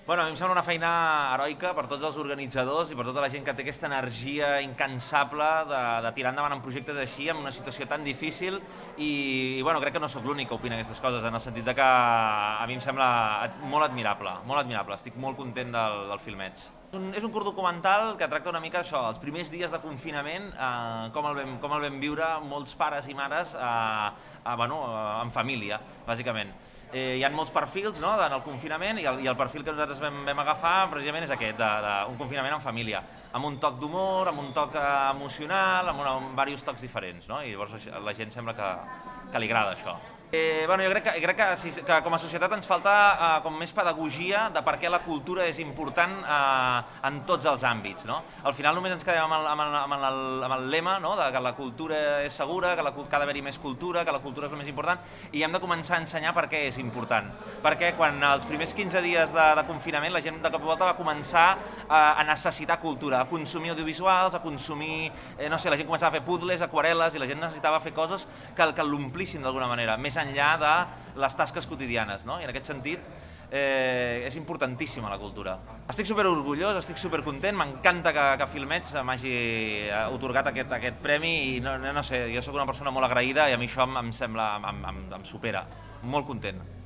Bueno, a mi em sembla una feina heroica per tots els organitzadors i per tota la gent que té aquesta energia incansable de tirar endavant en projectes així, en una situació tan difícil bueno, crec que no sóc l'únic que opina aquestes coses, en el sentit de que a mi em sembla molt admirable, estic molt content del Filmets. És un curt documental que tracta una mica això, els primers dies de confinament, com el vam viure molts pares i mares en família, bàsicament. Hi ha molts perfils, no?, en el confinament i el perfil que nosaltres vam agafar precisament és aquest, d'un confinament en família, amb un toc d'humor, amb un toc emocional, amb diversos tocs diferents, no? I llavors a la gent sembla que li agrada això. Bueno, jo crec que com a societat ens falta com més pedagogia de per què la cultura és important en tots els àmbits, no? Al final només ens quedem amb el lema, no?, de que la cultura és segura, que ha d'haver-hi més cultura, que la cultura és el més important, i hem de començar a ensenyar per què és important. Perquè quan els primers 15 dies de confinament la gent de cop i volta va començar a necessitar cultura, a consumir audiovisuals, a consumir, no sé, la gent començava a fer puzzles, aquarel·les, i la gent necessitava fer coses que l'omplissin d'alguna manera, més enllà de les tasques quotidianes, no? I en aquest sentit és importantíssima la cultura. Estic superorgullós, estic supercontent, m'encanta que Filmets m'hagi atorgat aquest premi i no sé, jo sóc una persona molt agraïda i a mi això em supera, molt content.